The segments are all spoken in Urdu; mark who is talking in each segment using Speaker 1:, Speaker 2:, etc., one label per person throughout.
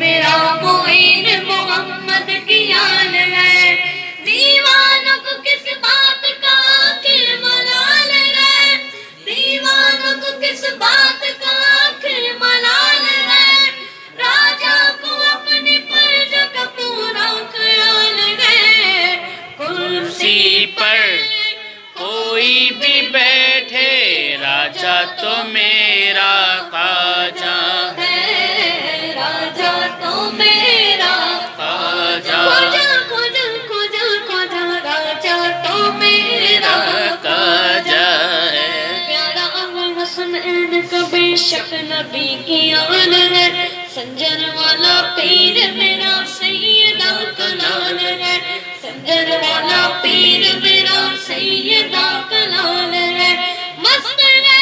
Speaker 1: میرا معین محمد کی آل ہے دیوانوں کو کس بات کا آخر ملال ہے دیوانوں کو کس بات کا آخر ملال ہے راجا کو اپنی پرج کا پورا خیال ہے
Speaker 2: کرسی پر کوئی بھی بیٹھے راجا تو میرا خواجہ ہے
Speaker 1: راجا تو میرا
Speaker 2: خواجہ
Speaker 1: راجا تو میرا
Speaker 2: خواجہ ہے
Speaker 1: پیارا حسنین کا بے شک نبی کی آن ہے سنجر والا پیر میرا سیدہ کلال ہے سنجر والا پیر میرا سیدہ کلال ہے مست ہے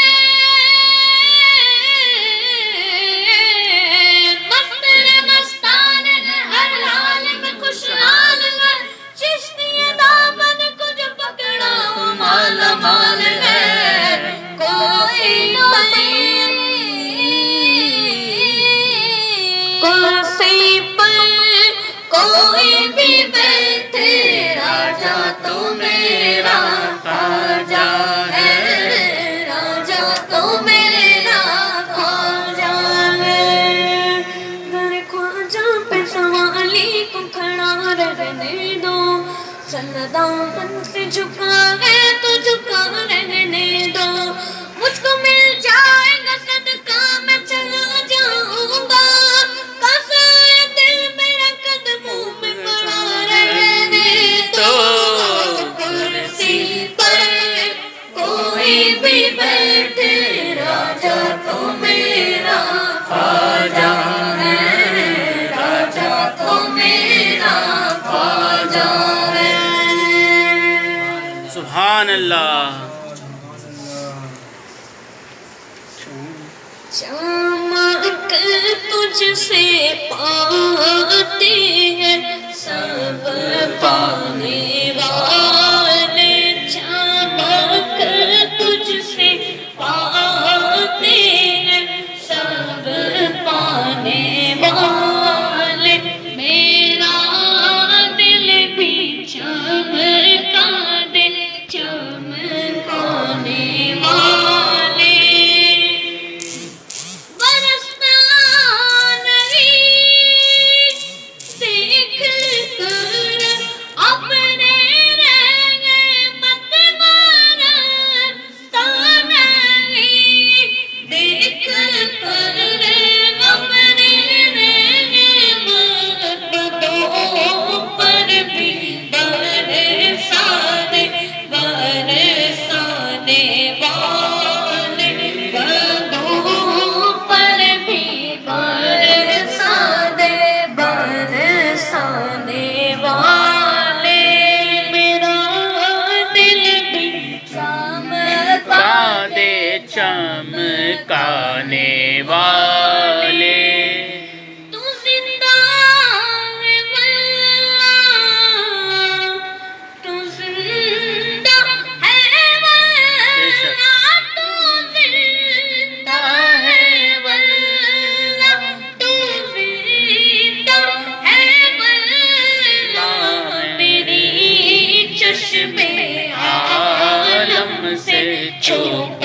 Speaker 1: مستان ہے ہر حال میں خوشحال ہے چشتی دامن کو جو پکڑا وہ مالا مال ہے کوئی کرسی پر کوئی بھی بیٹھے راجا تو میرا خواجہ ہے راجا تو میرا خواجہ ہے در خواجہ پہ سوالی کو کھڑا رہنے دو سردامن سے جھکا ہے تو جھکا رہنے دو مجھ کو مل جائے گا صدقہ میں چلا جاؤں گا کسائے دل میرا قدموں میں پڑا رہنے دو کرسی پر کوئی بھی بیٹھے راجا تو میرا خواجہ ہے راجا تو میرا خواجہ ہے
Speaker 2: سبحان اللہ
Speaker 1: چمک تجھ سے پاتے ہیں سب پانے والے چمک تجھ سے پاتے ہیں سب پانے والے میرا دل بھی چمکا دے چمکانے والے
Speaker 2: چمکانے والے
Speaker 1: تو زندہ ہے واللہ تو زندہ ہے واللہ تو زندہ ہے واللہ تو زندہ ہے واللہ میری چشمے عالم سے چھپ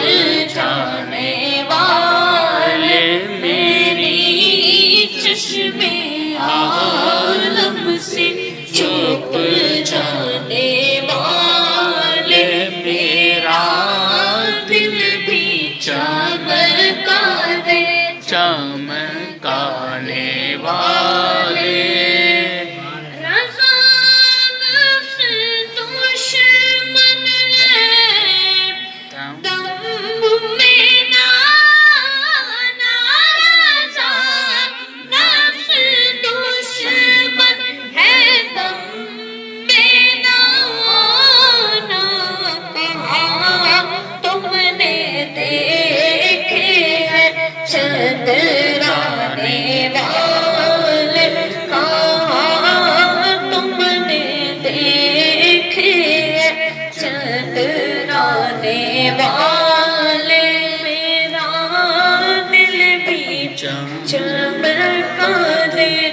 Speaker 1: جانے والے میری چشمے عالم سے چھپ جانے والے میرا دل بھی چمکا دے
Speaker 2: چمکانے والے
Speaker 1: والے میرا دل بھی چمکا دے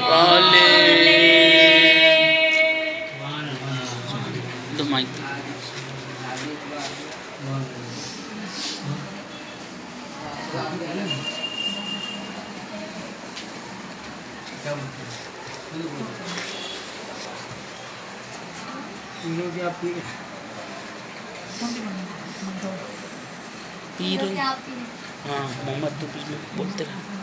Speaker 2: والے
Speaker 1: والے
Speaker 2: دو مائک پیر ہاں محمد تو بیچ میں بولتے رہے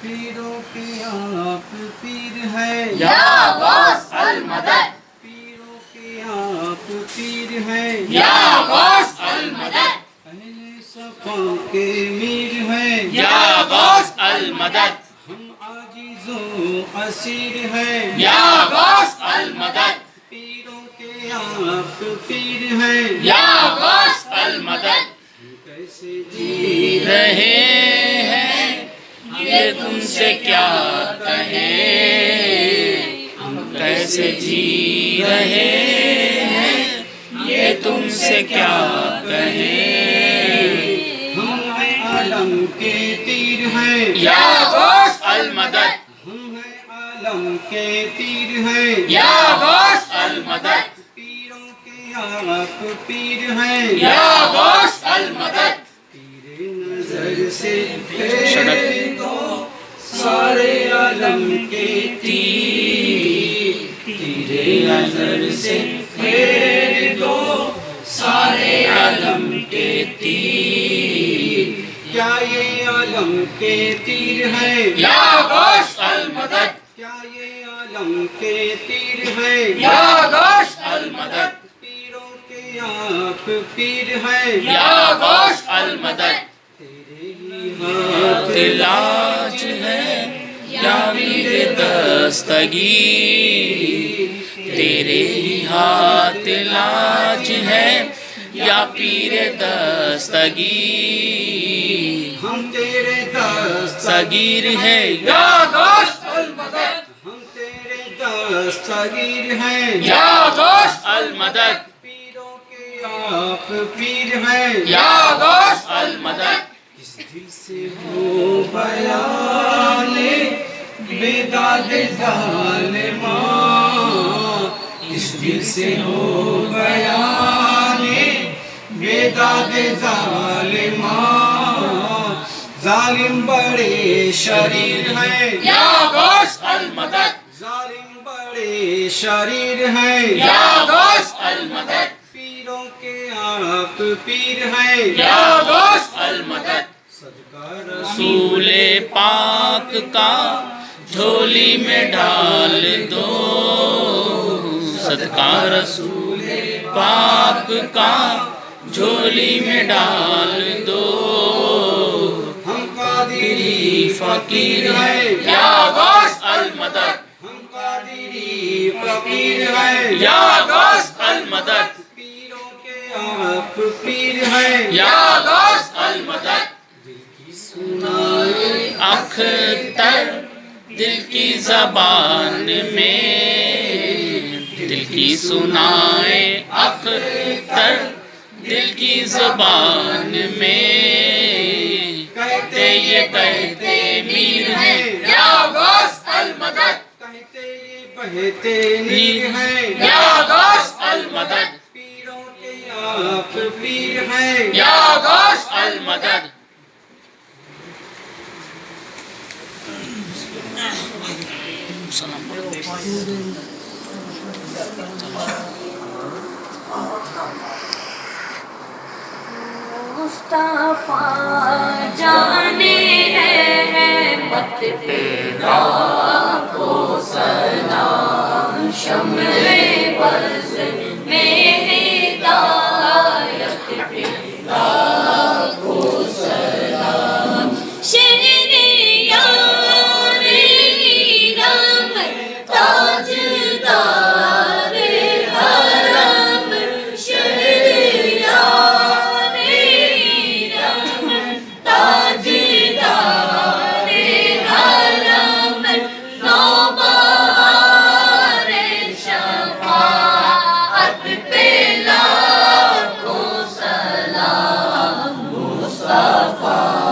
Speaker 3: پیروں کے آپ پیر ہے
Speaker 1: یا غوث المدد
Speaker 3: پیروں کے آپ پیر ہے
Speaker 1: یا غوث المدد
Speaker 3: اہل صفا کے میر ہے
Speaker 2: یا غوث المدد
Speaker 3: ہم عاجز و اسیر ہے
Speaker 2: یا غوث المدد
Speaker 3: پیروں کے آپ پیر ہے
Speaker 2: یا غوث المدد
Speaker 3: کیسے جی
Speaker 2: رہے ہیں یہ تم سے کیا کہیں ہم کیسے جی رہے ہیں یہ تم سے کیا کہیں
Speaker 3: ہم ہیں عالم کے تیر ہیں
Speaker 2: یا غوث المدد
Speaker 3: ہم ہیں عالم کے تیر ہیں
Speaker 2: یا غوث المدد
Speaker 3: پیروں کے آپ پیر ہیں
Speaker 2: یا غوث المدد
Speaker 3: تیرے نظر سے پھیر دو سارے عالم کے تیر تیرے نظر سے پھیر دو سارے عالم کے تیر کیا یہ عالم کے تیر ہیں
Speaker 2: یا غوث المدد
Speaker 3: کیا یہ عالم کے تیر ہیں
Speaker 2: یا غوث المدد
Speaker 3: پیروں کے آپ پیر ہیں
Speaker 2: یا غوث المدد
Speaker 3: تیرے ہی ہاتھ
Speaker 2: علاج ہے یا پیر دستگیر تیرے ہی ہاتھ علاج ہے یا پیر دستگیر
Speaker 3: ہم تیرے
Speaker 2: صغیر ہے یا غوث المدد
Speaker 3: ہم تیرے دستگیر ہیں
Speaker 2: یا غوث المدد
Speaker 3: پیروں کے آپ پیر ہیں
Speaker 2: یا غوث المدد
Speaker 3: اس دل سے ہو بیان بیداد ظالمان اس دل سے ہو بیان بیداد ظالمان ظالم بڑے شریر ہیں
Speaker 2: یا غوث المدد
Speaker 3: ظالم بڑے شریر ہیں
Speaker 2: یا غوث المدد
Speaker 3: پیروں کے آپ پیر ہیں
Speaker 2: یا غوث المدد
Speaker 3: صدقہ
Speaker 2: رسول پاک کا جھولی میں ڈال دو صدقہ رسول پاک کا جھولی میں ڈال دو
Speaker 3: ہم قادری
Speaker 2: فقیر ہے یا غوث المدد
Speaker 3: ہم قادری فقیر ہیں
Speaker 2: یا غوث المدد
Speaker 3: پیروں کے آپ پیر ہیں
Speaker 2: یا غوث المدد
Speaker 3: دل کی سنائے
Speaker 2: اختر دل کی زبان میں دل کی سنائے اختر دل کی زبان میں
Speaker 3: کہتے
Speaker 2: یہ کہتے میر ہیں یا غوث المدد
Speaker 3: کہتے یہ بہتے نیر ہیں
Speaker 2: یا غوث المدد
Speaker 3: پیروں کے آپ پیر ہیں
Speaker 2: یا غوث المدد
Speaker 1: مصطفیٰ جانے رحمت پیدا کو سلام شمع بز میں ہدایت پیدا کو سلام شہریار رحم تاجدار حرم شہریار تاجدار حرم نوبہار شفاعت پہ لاکھوں سلام مصطفیٰ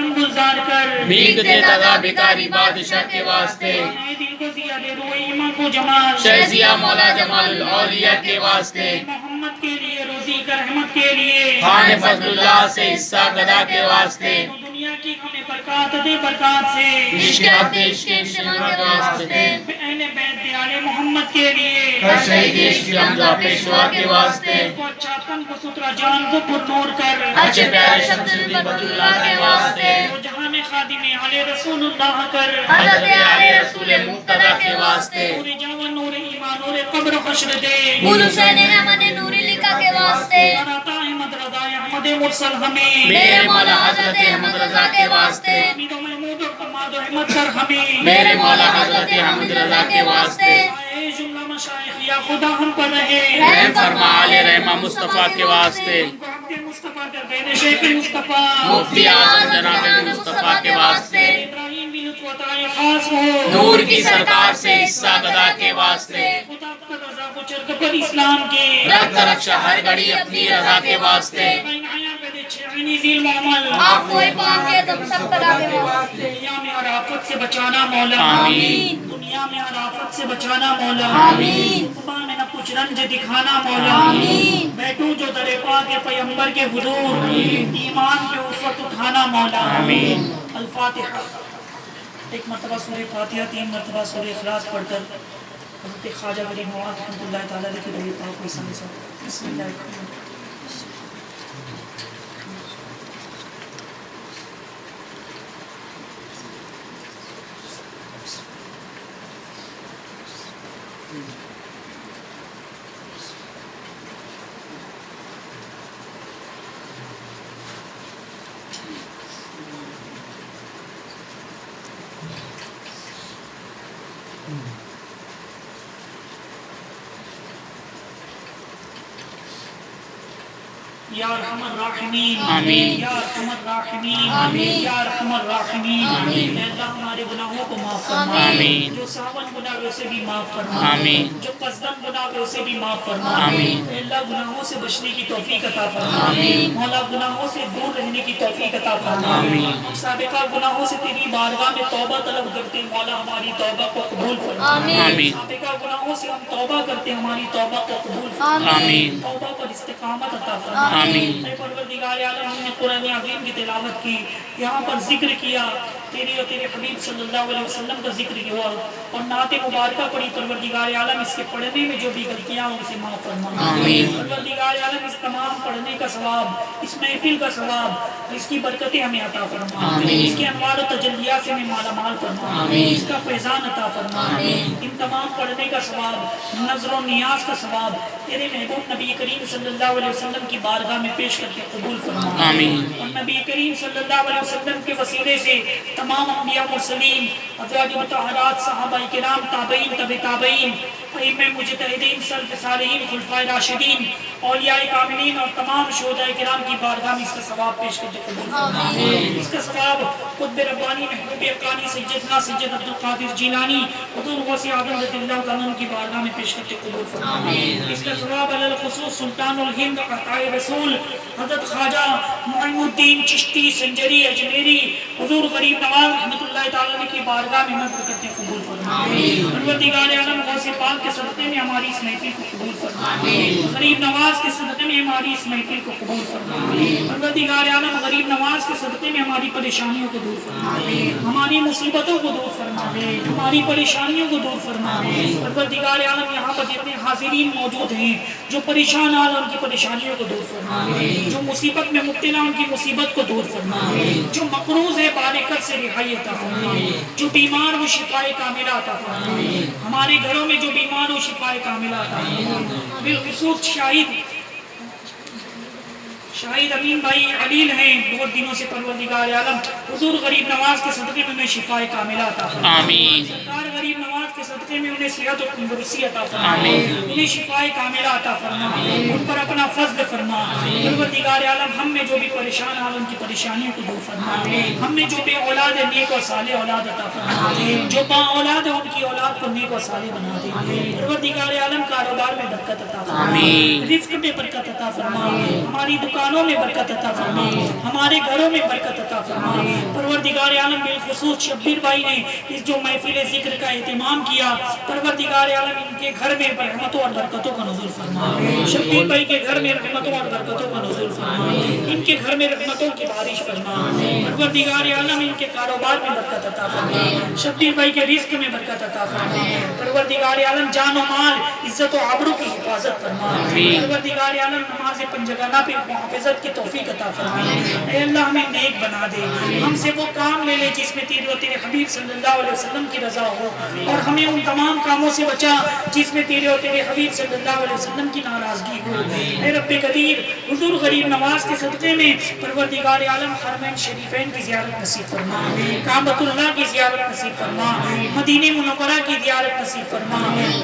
Speaker 4: غم گزار کر
Speaker 2: بھیگ دیتا تھا بھکاری بادشاہ کے واسطے
Speaker 4: اے دل کو ضیا دے دو ایمان کو جمال
Speaker 2: شہزیا مولا جمال الاولیاء کے واسطے
Speaker 4: محمد کے لیے روزی کا رحمت کے لیے
Speaker 2: خان فضل اللہ سے حصہ گدا کے واسطے
Speaker 4: تو دنیا کی ہمیں برکات دے برکات سے
Speaker 2: عشق عبد عشق شمع کے واسطے
Speaker 4: اہل بیت دیال محمد کے لیے
Speaker 2: ہر شہید عشق حمزہ پیشوا کے واسطے
Speaker 4: کو اچھا تن کو سترا جان کو پر نور کر
Speaker 2: اچھے پیارے شمس الدین بدر اللہ کے واسطے
Speaker 4: تو جہاں میں خادم علی رسول اللہ کر
Speaker 2: حضرت علی رسول مقتدی کے واسطے
Speaker 4: نور جوان نور ایمان نور قبر و حشر دے
Speaker 1: گل حسین احمد نوری لکھا کے واسطے
Speaker 4: عطا احمد رضا احمد مرسل ہمیں
Speaker 1: میرے مولا حضرت احمد رضا کے واسطے
Speaker 4: حمید و محمود و حماد و احمد کر ہمیں
Speaker 2: میرے مولا حضرت حمد رضا کے واسطے
Speaker 4: اے جملہ مشائخ یا خدا ہم پر رہے
Speaker 2: رحم فرما آل رحمہ مصطفیٰ کے واسطے
Speaker 4: ان کو عبد مصطفیٰ کر بین شیخ مصطفیٰ
Speaker 2: مفتی اعظم جناب مصطفیٰ کے واسطے
Speaker 4: ابراہیم بھی لطف عطا خاص ہو
Speaker 2: نور کی سرکار سے حصہ گدا کے واسطے
Speaker 4: خدا کا رضا کو چرک پر اسلام کے
Speaker 2: رکھ رکشا ہر گھڑی اپنی رضا کے واسطے
Speaker 4: بین آیا پیدے چھعنی ذیل معمل
Speaker 1: آپ کوئی پاکے تم سب پر آگے واسطے
Speaker 4: دنیا میں ہر آفت سے بچانا مولا
Speaker 2: آمین
Speaker 4: دنیا میں ہر آفت سے بچانا مولا
Speaker 1: آمین
Speaker 4: صبح میں نہ کچھ رنج دکھانا مولا
Speaker 1: آمین
Speaker 4: بیٹھوں جو در پاک پیغمبر کے حضور ایمان کے عفت اٹھانا مولا
Speaker 2: آمین
Speaker 4: الفاتحہ ایک مرتبہ سورہ فاتحہ 3 مرتبہ سورہ اخلاص پڑھ کر حضرت خواجہ غریب نواز رحمۃ اللہ تعالیٰ علیہ کے دعائے پاک کو سامنے سے بسم اللہ الرحمن الرحیم یا ارحم الراحمین
Speaker 2: آمین
Speaker 4: یا ارحم الراحمین
Speaker 1: آمین
Speaker 4: یا ارحم الراحمین
Speaker 1: آمین
Speaker 4: اے اللہ ہمارے گناہوں کو معاف فرما
Speaker 2: آمین
Speaker 4: جو ساون گناہوں سے بھی معاف فرما
Speaker 2: آمین
Speaker 4: جو قصدن گناہوں سے بھی معاف فرما
Speaker 2: آمین
Speaker 4: اے اللہ گناہوں سے بچنے کی توفیق عطا فرما
Speaker 1: آمین
Speaker 4: مولا گناہوں سے دور رہنے کی توفیق عطا فرما
Speaker 2: آمین
Speaker 4: ہم سابقہ گناہوں سے تیری بارگاہ میں توبہ طلب کرتے مولا ہماری توبہ کو قبول فرما
Speaker 2: آمین
Speaker 4: سابقہ گناہوں سے ہم توبہ کرتے ہماری توبہ کو قبول فرما
Speaker 2: آمین
Speaker 4: توبہ پر استقامت عطا فرما
Speaker 2: آمین
Speaker 4: اے پروردگار عالم ہم نے قرآن عظیم کی تلاوت کی یہاں پر ذکر کیا تیری اور تیرے حبیب صلی اللہ علیہ وسلم کا ذکر کیا اور نعت مبارکہ پڑھی پروردگار عالم اس کے پڑھنے میں جو بھی غلطیاں ہوں اسے معاف فرما
Speaker 2: آمین
Speaker 4: پروردگار عالم اس تمام پڑھنے کا ثواب اس محفل کا ثواب اس کی برکتیں ہمیں عطا فرما
Speaker 2: آمین
Speaker 4: اس کے انوار و تجلیات سے ہمیں مالا مال فرما
Speaker 2: آمین
Speaker 4: اس کا فیضان عطا فرما
Speaker 1: آمین
Speaker 4: ان تمام پڑھنے کا ثواب نظر و نیاز کا ثواب تیرے محبوب نبی کریم صلی اللہ علیہ وسلم کی بارگاہ میں پیش کر کے قبول فرما
Speaker 2: آمین
Speaker 4: اور نبی کریم صلی اللہ علیہ وسلم کے وسیلے سے تمام انبیاء مرسلین ازواج مطہرات صحابہ کرام تابعین تبع تابعین ائمہ مجتہدین سلف صالحین خلفائے راشدین اولیاء کاملین اور تمام شہداء کرام کی بارگاہ میں اس کا ثواب پیش کر کے قبول فرما اس کا ثواب قطب ربانی محبوب اقانی سیدنا سید عبد القادر جیلانی حضور غوث اعظم رضی اللہ تعالیٰ عنہ کی بارگاہ میں پیش کر کے قبول فرما اس کا ثواب علی الخصوص سلطان الہند عطائے رسول حضرت خواجہ معین الدین چشتی سنجری اجمیری حضور غریب نواز رحمۃ اللہ تعالیٰ عنہ کی بارگاہ میں مدد کرتے قبول فرما پروردگار عالم غوث پاک کے صدقے میں ہماری اس محفل کو قبول فرما غریب نواز کے صدقے میں ہماری اس محفل کو قبول فرما پروردگار عالم غریب نواز کے صدقے میں ہماری پریشانیوں کو دور فرما ہماری مصیبتوں کو دور فرما ہماری پریشانیوں کو دور فرما پروردگار عالم یہاں پر جتنے حاضرین موجود ہیں جو پریشان حال ان کی پریشانیوں کو دور فرما جو مصیبت میں مبتلا ان کی مصیبت کو دور فرما جو مقروض ہے بارکت سے رہائی عطا فرما جو بیمار وہ شفائے کاملہ عطا فرما ہمارے گھروں میں جو بیمار ہو شفائے کاملہ عطا فرما بالخصوص شاہد امین بھائی علیل ہیں بہت دنوں سے پروردگار عالم حضور غریب نواز کے صدقے میں شفائے کاملہ عطا فرما
Speaker 2: آمین
Speaker 4: سرکار غریب نواز نماز کے صدقے میں انہیں صحت و تندرستی عطا فرما، انہیں شفائے کاملہ عطا فرما، ان پر اپنا فضل فرما۔ پروردگار عالم ہم میں جو بھی پریشان ہیں ان کی پریشانیوں کو دور فرما، ہم میں جو بے اولاد ہے نیک اور صالح اولاد عطا فرما، جو با اولاد ہے ان کی اولاد کو نیک اور صالح بنا دے۔ پروردگار عالم کاروبار میں برکت عطا فرما، رزق میں برکت عطا فرما، ہماری دکانوں میں برکت عطا فرما، ہمارے گھروں میں برکت عطا فرما۔ پروردگار عالم بالخصوص شبیر بھائی نے اس جو محفل ذکر کا اہتمام کیا، پروردگار عالم ان کے گھر میں رحمتوں اور برکتوں کا نزول فرما، شبیر بھائی کے گھر میں رحمتوں اور برکتوں کا نزول فرما، ان کے گھر میں رحمتوں کی بارش فرما۔ پروردگار عالم ان کے کاروبار میں برکت عطا فرما، شبیر بھائی کے رزق میں برکت عطا فرما۔ پروردگار عالم جان و مال عزت و آبرو کی حفاظت فرما۔ پروردگار عالم نماز پنجگانہ پہ محافظت کی توفیق عطا فرما۔ اے اللہ ہمیں نیک بنا دے، ہم سے وہ کام لے لے جس میں تیرے و تیرے حبیب صلی اللہ علیہ وسلم کی رضا ہو، اور ہمیں ان تمام کاموں سے بچا جس میں تیرے و تیرے حبیب صلی اللہ علیہ وسلم کی ناراضگی ہو۔ اے رب قدیر، حضور غریب نواز کے صدقے میں پروردگار عالم حرمین شریفین کی زیارت نصیب فرما، کعبۃ اللہ کی زیارت نصیب فرما، مدینہ منورہ کی زیارت نصیب فرما،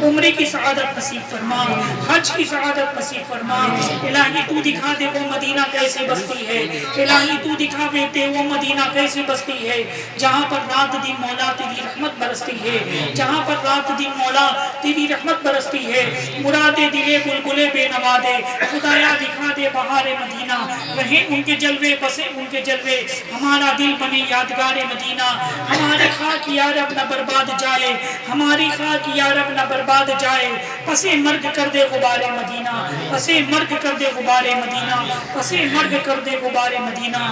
Speaker 4: عمرے کی سعادت نصیب فرما، حج کی سعادت نصیب فرما۔ الہی تو دکھا دے وہ مدینہ کیسے بستی ہے، الہی تو دکھا دے وہ مدینہ کیسے بستی ہے جہاں پر رات دن مولا تیری رحمت برستی ہے، جہاں پر رات دن مولا تیری رحمت برستی ہے۔ مرادے دلے بلبلے بے نوا دے، خدایا دکھا دے بہار مدینہ، رہیں ان کے جلوے بسے ان کے جلوے، ہمارا دل بنے یادگار مدینہ۔ ہماری خاک یا رب نہ برباد جائے، ہماری خاک یا رب نہ برباد جائے، پسے مرگ کر دے غبار مدینہ، پسے مرگ کر دے غبار مدینہ، پسے مرگ کر دے غبار مدینہ۔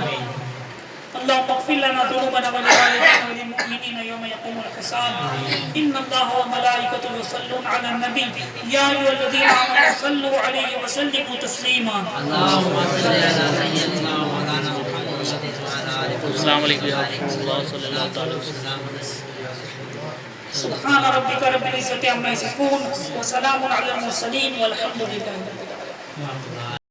Speaker 4: اللهم اغفر لنا ذنوبنا ولوالدينا وللمؤمنين يوم يقوم الحساب ان الله وملائكته يصلون على النبي يا ايها الذين امنوا صلوا عليه وسلموا تسليما
Speaker 2: اللهم صل على سيدنا مولانا محمد السلام علیکم یا رسول اللہ صلی اللہ علیہ وسلم۔
Speaker 4: سبحان ربك رب العزة عما يصفون وسلام على المرسلين والحمد لله رب العالمين۔